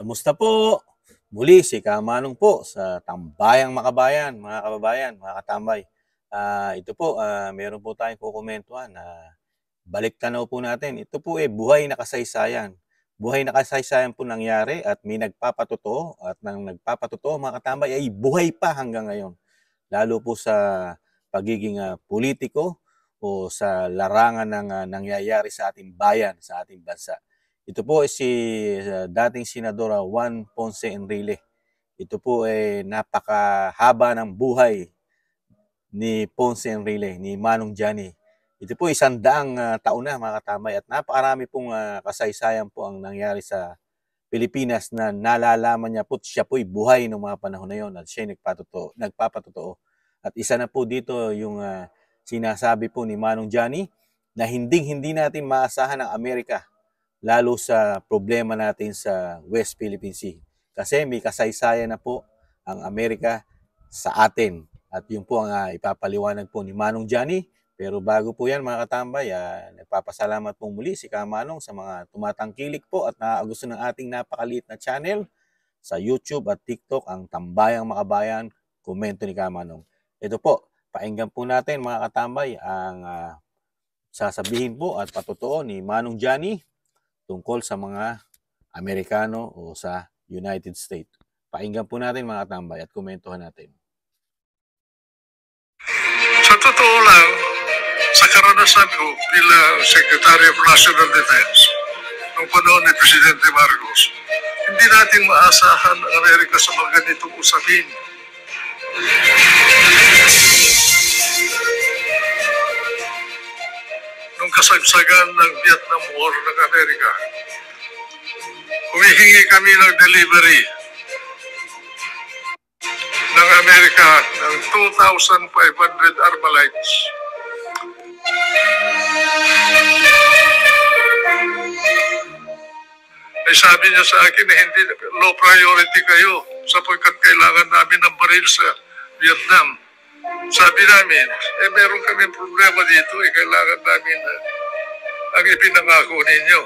Kamusta po? Muli si Kamanong po sa Tambayang Makabayan, mga kababayan, mga katambay. Ito po, meron po tayong kukumentuhan na balik tanaw po natin. Ito po buhay na kasaysayan. Buhay na kasaysayan po nangyari at may nagpapatotoo at nang nagpapatotoo mga katambay ay buhay pa hanggang ngayon. Lalo po sa pagiging politiko o sa larangan ng nangyayari sa ating bayan, sa ating bansa. Ito po ay si dating Senador Juan Ponce Enrile. Ito po ay napakahaba ng buhay ni Ponce Enrile, ni Manong Johnny. Ito po 100 taon na mga katamay at napakarami pong kasaysayan po ang nangyari sa Pilipinas na nalalaman niya po siya po'y buhay noong mga panahon na yon at siya nagpapatotoo. At isa na po dito yung sinasabi po ni Manong Johnny na hindi natin maasahan ang Amerika lalo sa problema natin sa West Philippine Sea. Kasi may kasaysayan na po ang Amerika sa atin. At yun po ang ipapaliwanag po ni Manong Johnny. Pero bago po yan mga katambay, nagpapasalamat po muli si Kamanong sa mga tumatangkilik po at nakakagusto ng ating napakaliit na channel sa YouTube at TikTok, ang Tambayang Makabayan, komento ni Kamanong. Ito po, painggan po natin mga katambay ang sasabihin po at patotoo ni Manong Johnny tungkol sa mga Amerikano o sa United States. Pakinggan po natin mga katambay at komentuhan natin. Sa totoo lang, sa karanasan ko bilang Secretary of National Defense noong panahon ni Presidente Marcos, hindi natin maasahan ang Amerika sa mga ganitong usapin. Nung kasagsagan ng Vietnam War ng Amerika, humihingi kami ng delivery ng Amerika ng 2,500 Armalites. Ay sabi niya sa akin na hindi low priority kayo sapagkat kailangan namin ng baril sa Vietnam. Sabi namin, meron kami problema dito, kailangan namin ang ipinangako ninyo.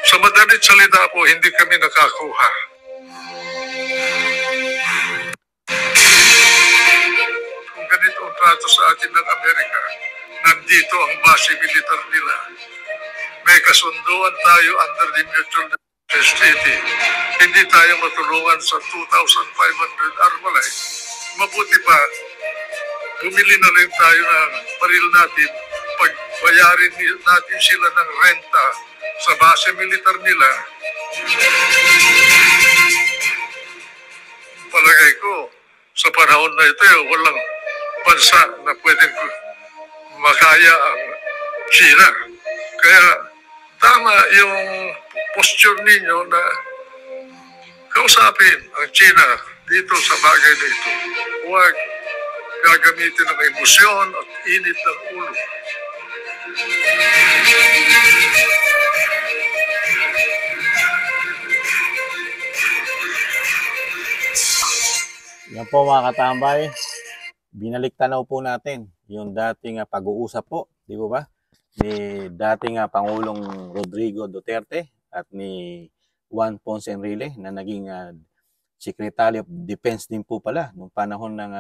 Sa madalit salita po, hindi kami nakakuha. Kung ganito ang trato sa atin ng Amerika, nandito ang base militar nila. May kasunduan tayo under the Mutual Defense Treaty. Hindi tayo matulungan sa 2,500 Armalite. Mabuti pa, bumili na rin tayo ng baril natin, pagbayarin natin sila ng renta sa base militar nila. Palagay ko, sa panahon na ito, walang bansa na pwedeng makaya ang China. Kaya tama yung posture ninyo na kausapin ang China dito sa bagay na ito. Huwag gagamitin ng emosyon at init ng ulo. Yan po mga katambay, binalik tanaw po natin yung dating pag-uusap po, di ba? Ni dating Pangulong Rodrigo Duterte at ni Juan Ponce Enrile na naging Secretary of Defense din po pala nung panahon ng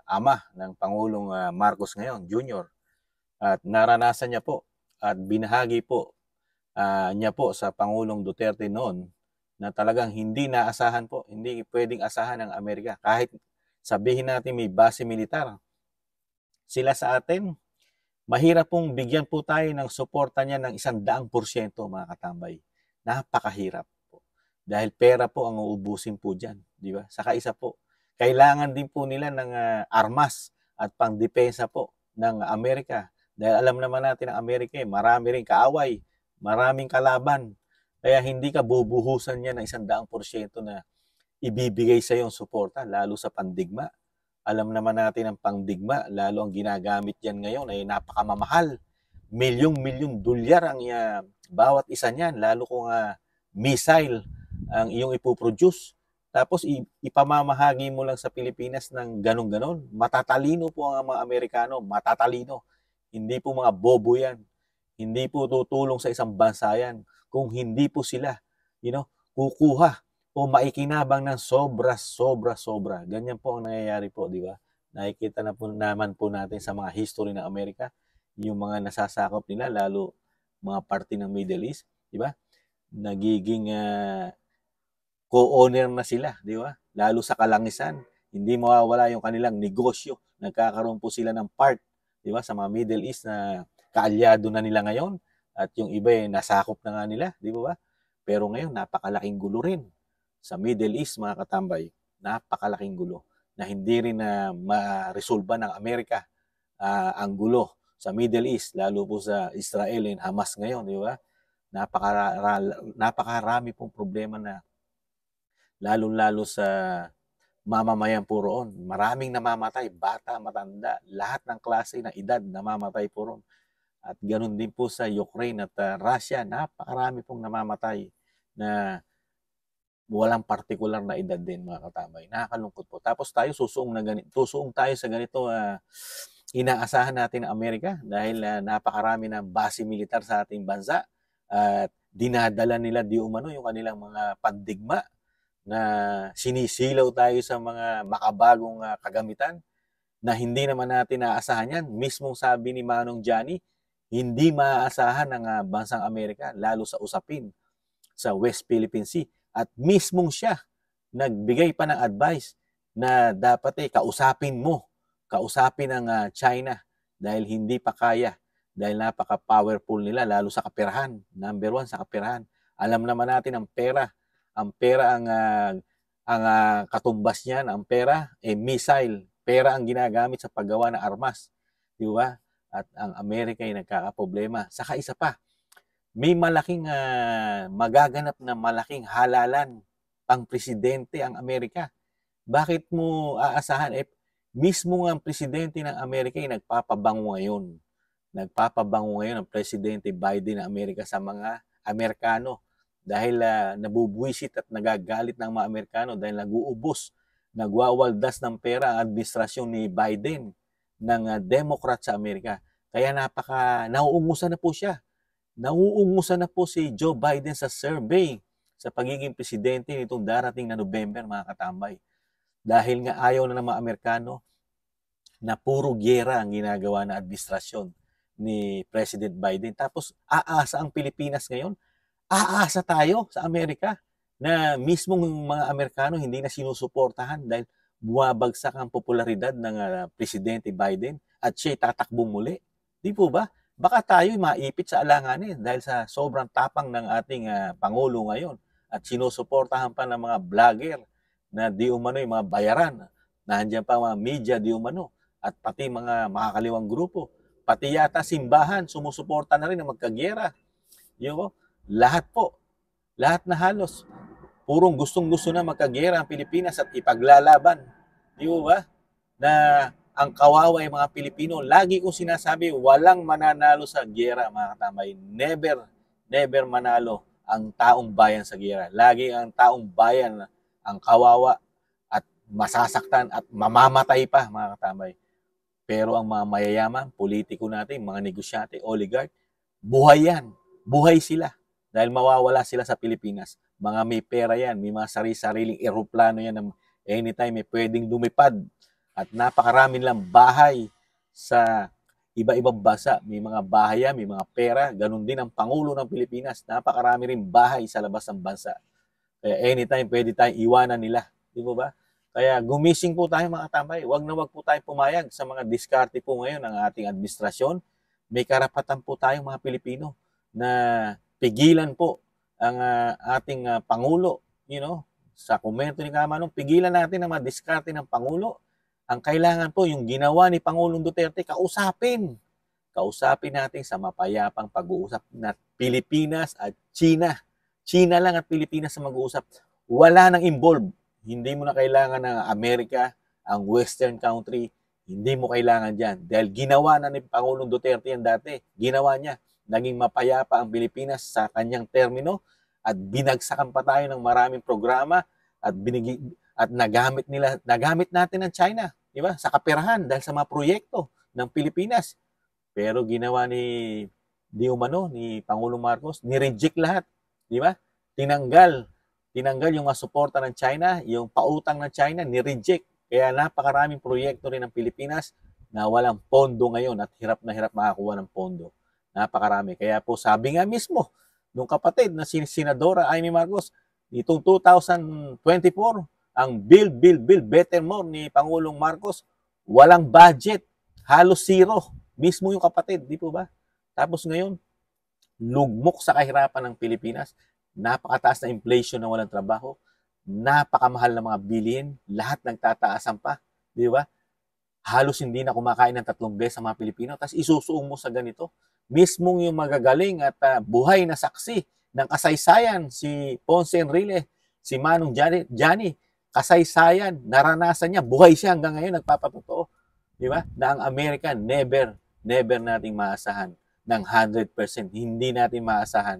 ama ng Pangulong Marcos ngayon, Jr. At naranasan niya po at binahagi po niya po sa Pangulong Duterte noon na talagang hindi naasahan po, hindi pwedeng asahan ng Amerika. Kahit sabihin natin may base militar, sila sa atin, mahirap pong bigyan po tayo ng suporta niya ng 100% mga katambay. Napakahirap po. Dahil pera po ang uubusin po dyan. Di ba? Saka isa po, kailangan din po nila ng armas at pangdepensa po ng Amerika. Dahil alam naman natin ang Amerika, marami rin kaaway, maraming kalaban. Kaya hindi ka bubuhusan niya ng 100% na ibibigay sa iyong suporta, lalo sa pandigma. Alam naman natin ang pangdigma, lalo ang ginagamit yan ngayon ay napakamamahal. Milyong-milyong dolyar ang bawat isa niyan, lalo kung missile ang iyong ipoproduce. Tapos ipamamahagi mo lang sa Pilipinas ng ganon-ganon. Matatalino po ang mga Amerikano, matatalino. Hindi po mga bobo yan. Hindi po tutulong sa isang bansa yan kung hindi po sila, kukuha o maikinabang ng sobra. Ganyan po ang nangyayari po, di ba? Nakikita na po naman po natin sa mga history ng Amerika, yung mga nasasakop nila, lalo mga parte ng Middle East, di ba? Nagiging co-owner na sila, di ba? Lalo sa kalangisan, hindi mawawala yung kanilang negosyo. Nagkakaroon po sila ng part, di ba, sa mga Middle East na kaalyado na nila ngayon at yung iba nasakop na nga nila, di ba? Pero ngayon, napakalaking gulo rin sa Middle East, mga katambay. Napakalaking gulo na hindi rin na ma-resolba ng Amerika ang gulo sa Middle East, lalo po sa Israel and Hamas ngayon, di ba? Napakarami pong problema na lalo-lalo sa mamamayan po roon. Maraming namamatay, bata, matanda, lahat ng klase ng edad namamatay po roon. At ganoon din po sa Ukraine at Russia, napakarami pong namamatay na walang partikular na edad din, mga katamay. Nakakalungkot po. Tapos tayo susuong tayo sa ganito inaasahan natin ng Amerika dahil napakarami ng base militar sa ating bansa at dinadala nila di umano yung kanilang mga pandigma na sinisilaw tayo sa mga makabagong kagamitan na hindi naman natin naaasahan yan. Mismong sabi ni Manong Johnny, hindi maaasahan ng bansang Amerika lalo sa usapin sa West Philippine Sea. At mismong siya nagbigay pa ng advice na dapat kausapin ang China dahil hindi pa kaya, dahil napaka-powerful nila lalo sa kaperahan. Number 1 sa kaperahan. Alam naman natin ang pera ang katumbas niyan, ang pera missile. Pera ang ginagamit sa paggawa ng armas, di ba? At ang Amerika ay nagkakaproblema. Saka isa pa, may malaking magaganap na malaking halalan pang presidente ang Amerika. Bakit mo aasahan? Mismo ang presidente ng Amerika ay nagpapabango ngayon. Nagpapabango ngayon ang presidente Biden ng Amerika sa mga Amerikano dahil nabubwisit at nagagalit ng mga Amerikano dahil naguubos, nagwawaldas ng pera ang administrasyon ni Biden ng Democrat sa Amerika. Kaya nauungusan na po siya. Nauungusan na po si Joe Biden sa survey sa pagiging presidente nitong darating na November, mga katambay. Dahil nga ayaw na ng mga Amerikano na puro giyera ang ginagawa na administrasyon ni President Biden. Tapos aasa ang Pilipinas ngayon, aasa tayo sa Amerika na mismong mga Amerikano hindi na sinusuportahan dahil bumabagsak ang popularidad ng Presidente Biden at siya'y tatakbong muli. Di po ba? Baka tayo maipit sa alanganin dahil sa sobrang tapang ng ating Pangulo ngayon at sinusuportahan pa ng mga vlogger na di umano yung mga bayaran. Nandiyan pa mga media di umano at pati mga makakaliwang grupo. Pati yata simbahan, sumusuporta na rin na magkagyera. Lahat po, lahat na halos. Purong gustong-gusto na magkagyera ang Pilipinas at ipaglalaban. Di ba? Na ang kawawa ay mga Pilipino. Lagi kong sinasabi, walang mananalo sa gyera, mga katamay. Never manalo ang taong bayan sa gyera. Lagi ang taong bayan ang kawawa at masasaktan at mamamatay pa, mga katamay. Pero ang mga mayayaman, politiko natin, mga negosyante, oligarch, buhay yan. Buhay sila. Dahil mawawala sila sa Pilipinas. Mga may pera yan, may mga sariling eroplano yan na anytime may pwedeng lumipad. At napakarami nilang bahay sa iba-ibang bansa. May mga bahay yan, may mga pera. Ganun din ang Pangulo ng Pilipinas. Napakarami rin bahay sa labas ng bansa. Kaya anytime pwede tayong iwanan nila. Di ba? Kaya gumising po tayo, mga tambay. Huwag na huwag po tayong pumayag sa mga diskarte po ngayon ng ating administrasyon. May karapatan po tayong mga Pilipino na pigilan po ang ating Pangulo. Sa komento ni Kamanong, pigilan natin ang mga diskarte ng Pangulo. Ang kailangan po, yung ginawa ni Pangulong Duterte, kausapin. Kausapin natin sa mapayapang pag-uusap na Pilipinas at China. China lang at Pilipinas sa mag-uusap. Wala nang involved. Hindi mo na kailangan ng Amerika, ang Western country. Hindi mo kailangan dyan. Dahil ginawa na ni Pangulong Duterte yan dati. Ginawa niya. Naging mapayapa ang Pilipinas sa kanyang termino at binagsakan pa tayo ng maraming programa at nagamit natin ng China, di ba? Sa kaperahan dahil sa mga proyekto ng Pilipinas. Pero ginawa ni Pangulong Marcos, ni-reject lahat, di ba? Tinanggal tinanggal yung mga suporta ng China, yung pautang ng China, ni-reject. Kaya napakaraming proyekto rin ng Pilipinas na walang pondo ngayon at hirap na hirap makakuha ng pondo. Napakarami. Kaya po sabi nga mismo, nung kapatid na si Senadora Amy Marcos, itong 2024, ang Build Better More ni Pangulong Marcos, walang budget, halos zero. Mismo yung kapatid, di po ba? Tapos ngayon, lugmok sa kahirapan ng Pilipinas, napakataas na inflation na walang trabaho, napakamahal na mga bilihin, lahat nagtataasan pa, di ba? Halos hindi na kumakain ng 3 beses ang mga Pilipino, tapos isusuong mo sa ganito. Mismong yung magagaling at buhay na saksi ng kasaysayan, si Ponce Enrile, si Manong Johnny, kasaysayan, naranasan niya, buhay siya hanggang ngayon, nagpapatotoo. Di ba? Na ang Amerika, never nating maasahan ng 100%. Hindi natin maasahan.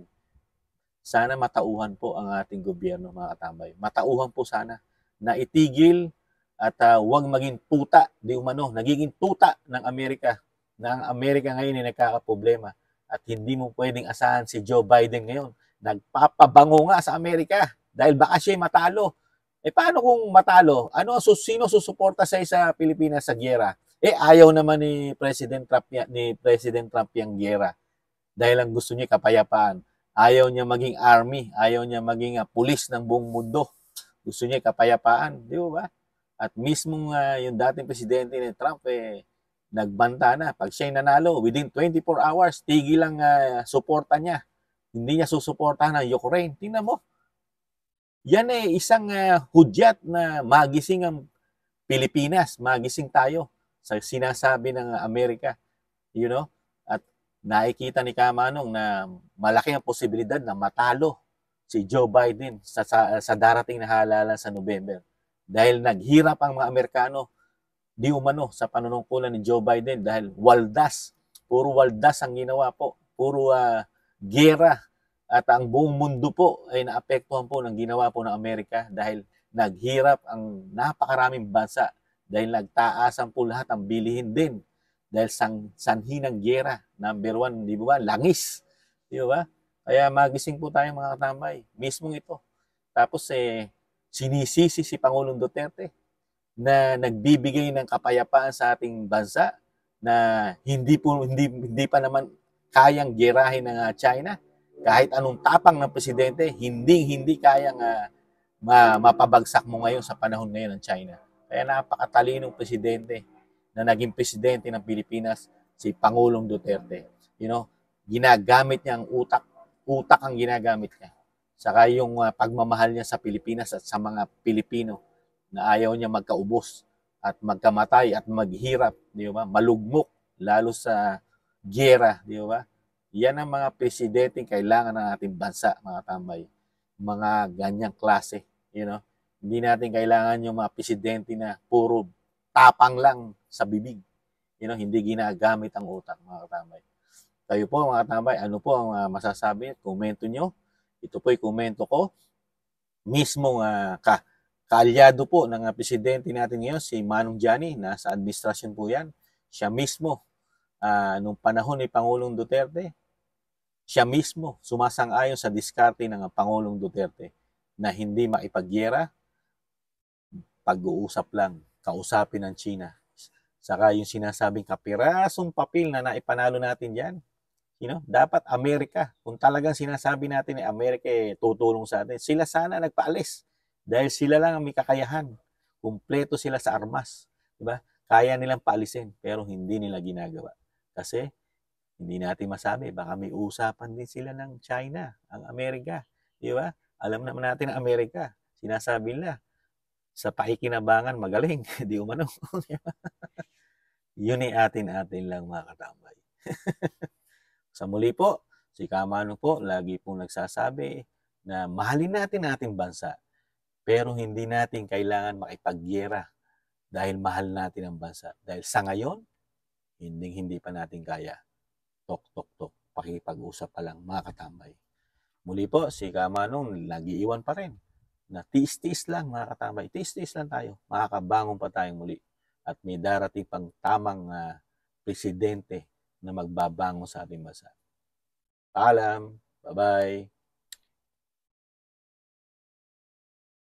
Sana matauhan po ang ating gobyerno, mga katambay. Matauhan po sana na itigil at huwag maging tuta, di umano, nagiging tuta ng Amerika, na ang Amerika ngayon ay nagkakaproblema at hindi mo pwedeng asahan si Joe Biden ngayon. Nagpapabango nga sa Amerika dahil baka siya matalo. Eh paano kung matalo? Sino susuporta sa Pilipinas sa giyera? Ayaw naman ni President Trump yung giyera. Dahil ang gusto niya kapayapaan. Ayaw niya maging army, ayaw niya maging pulis ng buong mundo. Gusto niya kapayapaan, di ba? At mismong yung dating presidente ni Trump nagbanta na pag siya nanalo within 24 hours, tigil lang suporta niya. Hindi niya susuportahan ng Ukraine. Tingnan mo. Yan isang hudyat na magising ang Pilipinas, magising tayo sa sinasabi ng Amerika, you know, at nakikita ni Kamanong na malaki ang posibilidad na matalo si Joe Biden sa darating na halalan sa November. Dahil naghirap ang mga Amerikano, di umano, sa panunungkulan ni Joe Biden dahil puro waldas ang ginawa po, puro gera, at ang buong mundo po ay naapektuhan po ng ginawa po ng Amerika dahil naghirap ang napakaraming bansa dahil nagtaasan po lahat ang bilihin din dahil sanhi ng giyera. Number 1, di ba? Langis. Di ba? Kaya magising po tayo mga katambay. Mismong ito. Tapos sinisisi si Pangulong Duterte na nagbibigay ng kapayapaan sa ating bansa na hindi pa naman kayang giyerahin ng China. Kahit anong tapang ng presidente, hindi kayang mapabagsak mo ngayon sa panahon ngayon ng China. Kaya napakatalinong presidente na naging presidente ng Pilipinas, si Pangulong Duterte. You know, ginagamit niya ang utak. Utak ang ginagamit niya. Saka yung pagmamahal niya sa Pilipinas at sa mga Pilipino na ayaw niya magkaubos at magkamatay at maghirap, di ba? Malugmok, lalo sa giyera, di ba? Yan ang mga presidente kailangan ng ating bansa, mga tambay. Mga ganyang klase, you know. Hindi natin kailangan yung mga presidente na puro tapang lang sa bibig. You know, hindi ginagamit ang utak, mga katambay. Kayo po, mga katambay, ano po ang masasabi? Komento nyo. Ito po yung komento ko. Mismong kaalyado po ng presidente natin ngayon, si Manong Johnny, nasa administrasyon po yan. Siya mismo, nung panahon ni Pangulong Duterte, siya mismo sumasang-ayon sa diskarte ng Pangulong Duterte na hindi maipagyera, pag-uusap lang, kausapin ng China. Saka yung sinasabing kapirasong papel na naipanalo natin dyan, you know, dapat Amerika, kung talagang sinasabi natin Amerika tutulong sa atin, sila sana nagpaalis dahil sila lang ang may kakayahan. Kumpleto sila sa armas, di ba? Kaya nilang paalisin pero hindi nila ginagawa. Kasi hindi natin masabi, baka may usapan din sila ng China, ang Amerika, di ba? Alam naman natin ang Amerika, sinasabi nila sa pakikinabangan magaling, di umano. Yun ay atin lang, mga katambay. Sa muli po, si Kamano po, lagi pong nagsasabi na mahalin natin ang ating bansa, pero hindi natin kailangan makipagyera dahil mahal natin ang bansa. Dahil sa ngayon, hindi pa natin kaya. Tok, pakipag-usap pa lang, mga katambay. Muli po, si Kamanong nag-iiwan pa rin na tiis-tiis lang, mga katambay. Tiis-tiis lang tayo. Makakabangon pa tayong muli. At may darating pang tamang presidente na magbabangon sa ating bansa. Paalam. Bye-bye.